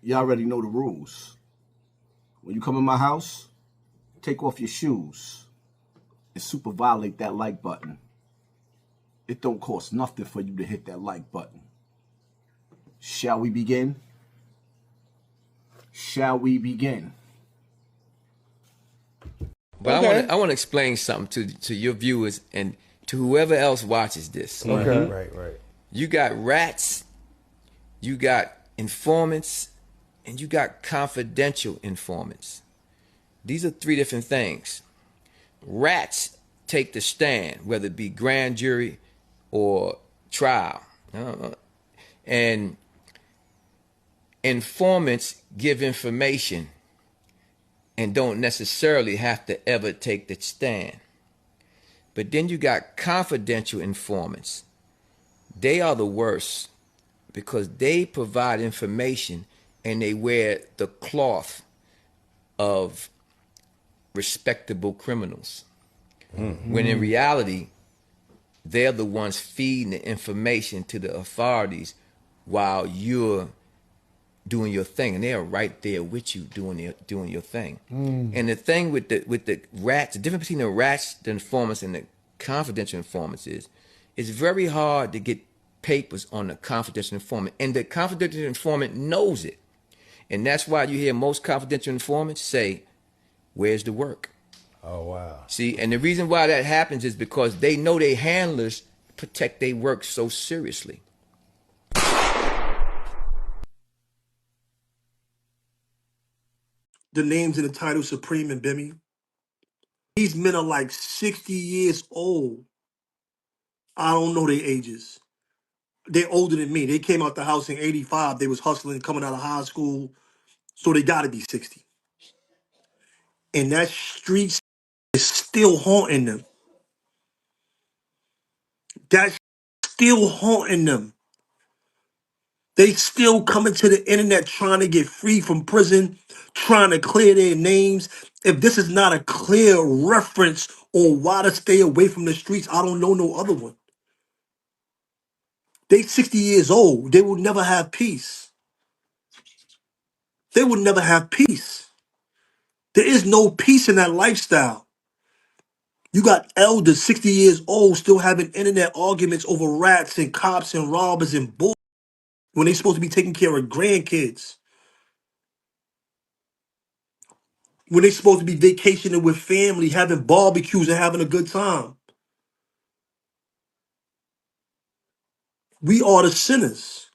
You already know the rules. When you come in my house, take off your shoes and super violate that like button. It don't cost nothing for you to hit that like button. Shall we begin? Shall we begin? But Okay. I want to explain something to your viewers and to whoever else watches this. Okay. Right. You got rats, you got informants, and you got confidential informants. These are three different things. Rats take the stand, whether it be grand jury or trial. And informants give information and don't necessarily have to ever take the stand. But then you got confidential informants. They are the worst because they provide information and they wear the cloth of respectable criminals. When in reality, they're the ones feeding the information to the authorities while you're doing your thing, and they're right there with you doing your thing. And the thing with the rats, the difference between the rats, the informants, and the confidential informants is, it's very hard to get papers on the confidential informant, and the confidential informant knows it, and that's why you hear most confidential informants say, "Where's the work?" Oh, wow. See, and the reason why that happens is because they know their handlers protect their work so seriously. The names in the title, Supreme and Bimmy. These men are like 60 years old. I don't know their ages. They're older than me. They came out the house in 85. They was hustling, coming out of high school. So they got to be 60. And that street is still haunting them. That's still haunting them. They still coming to the internet trying to get free from prison, trying to clear their names. If this is not a clear reference on why to stay away from the streets, I don't know no other one. They 60 years old. They will never have peace. They will never have peace. There is no peace in that lifestyle. You got elders 60 years old still having internet arguments over rats and cops and robbers and bull when they supposed to be taking care of grandkids. When they supposed to be vacationing with family, having barbecues and having a good time. We are the sinners.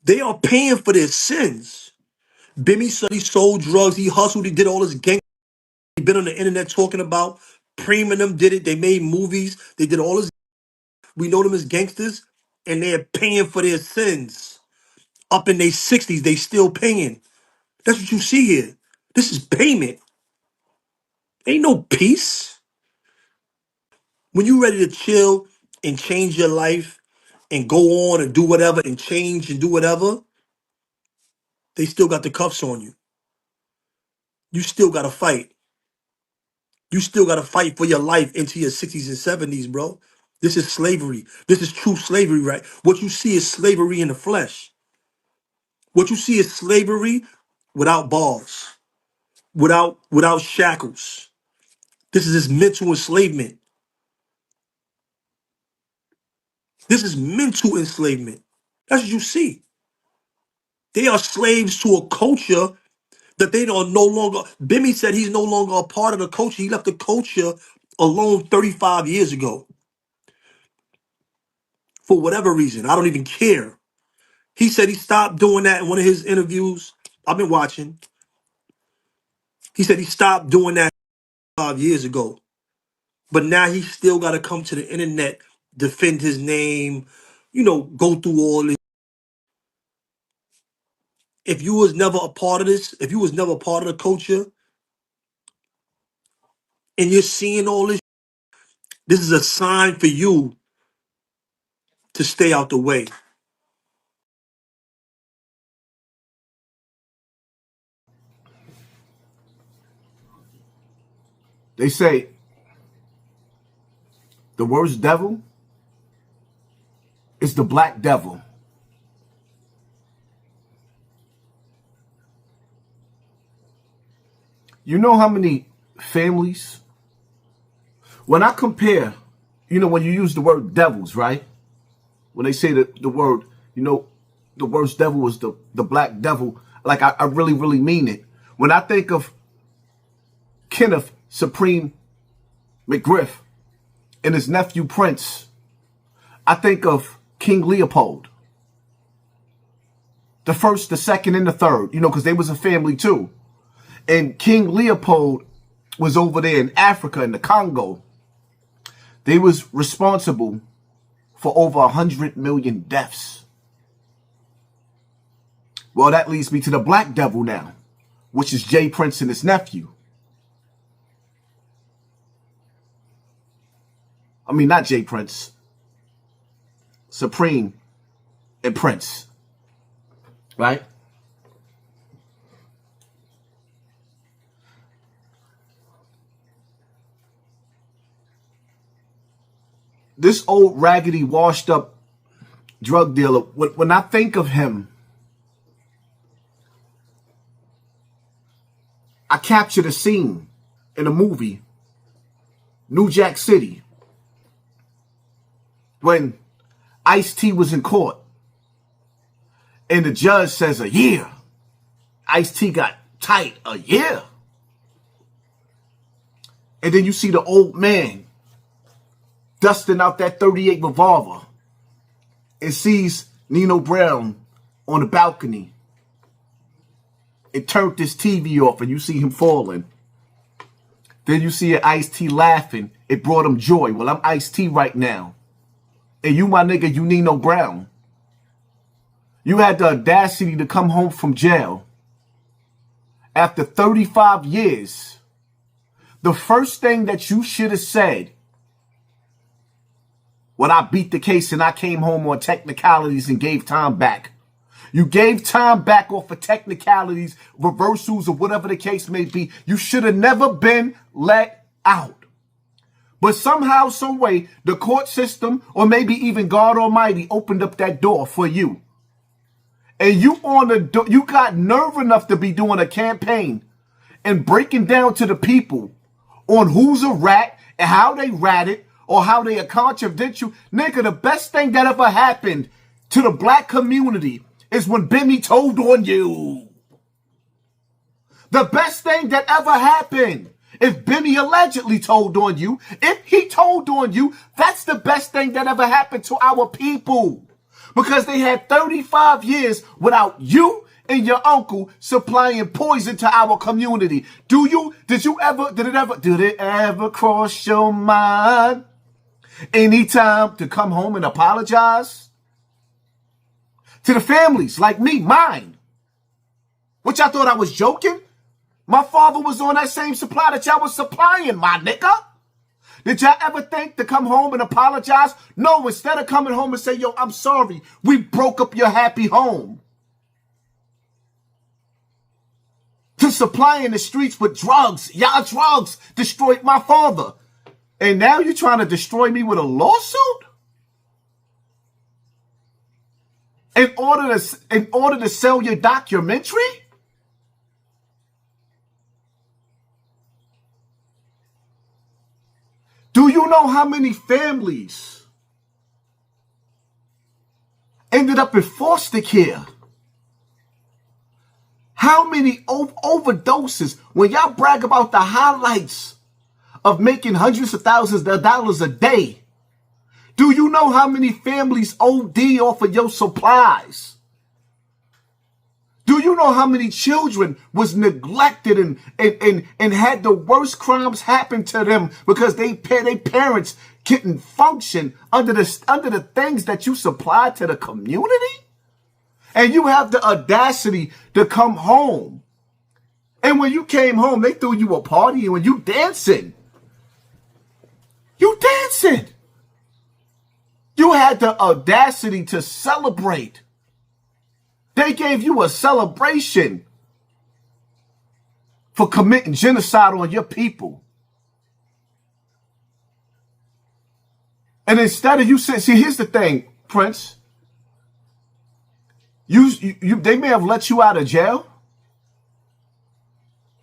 They are paying for their sins. Bimmy said he sold drugs, he hustled, he did all this gang. He been on the internet talking about. Preem and them did it. They made movies. They did all this. We know them as gangsters, and they're paying for their sins. Up in their 60s, they still paying. That's what you see here. This is payment. Ain't no peace. When you ready to chill and change your life and go on and do whatever and change and do whatever, they still got the cuffs on you. You still got to fight. You still got to fight for your life into your 60s and 70s, bro. This is slavery. This is true slavery, right? What you see is slavery in the flesh. What you see is slavery without bars, without shackles. This is this mental enslavement. This is mental enslavement. That's what you see. They are slaves to a culture that they are no longer. Bimmy said he's no longer a part of the culture. He left the culture alone 35 years ago for whatever reason. I don't even care. He said he stopped doing that in one of his interviews. I've been watching. He said he stopped doing that 5 years ago. But now he still got to come to the internet, defend his name, go through all this. If you was never a part of this, if you was never a part of the culture, and you're seeing all this is a sign for you to stay out the way. They say the worst devil is the black devil. You know how many families, when I compare, when you use the word devils, right? When they say that the word, the worst devil is the black devil, like I really, really mean it. When I think of Kenneth Supreme McGriff and his nephew Prince, I think of King Leopold. The first, the second, and the third, because they was a family too. And King Leopold was over there in Africa, in the Congo. They was responsible for over 100 million deaths. Well, that leads me to the black devil now, which is Jay Prince and his nephew. I mean, not Jay Prince. Supreme and Prince. Right? This old raggedy washed up drug dealer, when I think of him, I captured a scene in a movie, New Jack City, when Ice-T was in court and the judge says a year. Ice-T got tight, a year. And then you see the old man dusting out that 38 revolver and sees Nino Brown on the balcony. It turned his TV off and you see him falling. Then you see Ice-T laughing. It brought him joy. Well, I'm Ice-T right now. And you, my nigga, you Nino Brown. You had the audacity to come home from jail after 35 years. The first thing that you should have said when I beat the case and I came home on technicalities and gave time back. You gave time back off of technicalities, reversals, or whatever the case may be. You should have never been let out. But somehow, some way, the court system, or maybe even God Almighty, opened up that door for you. And you you got nerve enough to be doing a campaign and breaking down to the people on who's a rat and how they ratted or how they contradict you. Nigga, the best thing that ever happened to the black community is when Bimmy told on you. The best thing that ever happened if Bimmy allegedly told on you. If he told on you, that's the best thing that ever happened to our people. Because they had 35 years without you and your uncle supplying poison to our community. Did it ever cross your mind anytime to come home and apologize? To the families like me, mine. Which I thought I was joking. My father was on that same supply that y'all was supplying, my nigga. Did y'all ever think to come home and apologize? No, instead of coming home and say, yo, I'm sorry, we broke up your happy home. To supplying the streets with drugs. Y'all drugs destroyed my father. And now you're trying to destroy me with a lawsuit? In order to sell your documentary? Do you know how many families ended up in foster care? How many overdoses? When y'all brag about the highlights of making hundreds of thousands of dollars a day, do you know how many families OD off of your supplies? Do you know how many children was neglected and had the worst crimes happen to them because their parents couldn't function under the things that you supplied to the community? And you have the audacity to come home. And when you came home, they threw you a party and when you dancing. You dancing. You had the audacity to celebrate. They gave you a celebration for committing genocide on your people. And instead of you saying, see, here's the thing, Prince. They may have let you out of jail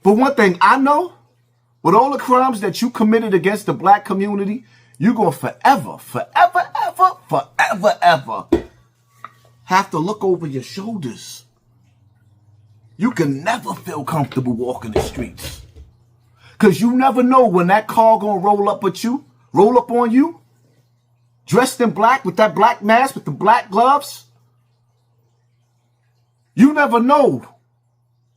But one thing I know, with all the crimes that you committed against the black community, you're going to forever have to look over your shoulders. You can never feel comfortable walking the streets. Because you never know when that car going to roll up on you, dressed in black with that black mask, with the black gloves. You never know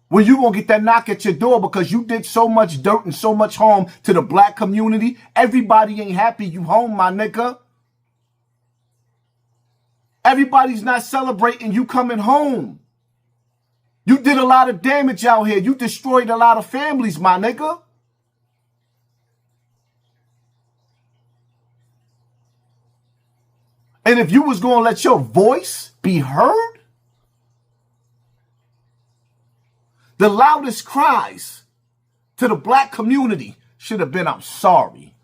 when you going to get that knock at your door because you did so much dirt and so much harm to the black community. Everybody ain't happy you home, my nigga. Everybody's not celebrating you coming home. You did a lot of damage out here. You destroyed a lot of families, my nigga. And if you was going to let your voice be heard, the loudest cries to the black community should have been, I'm sorry.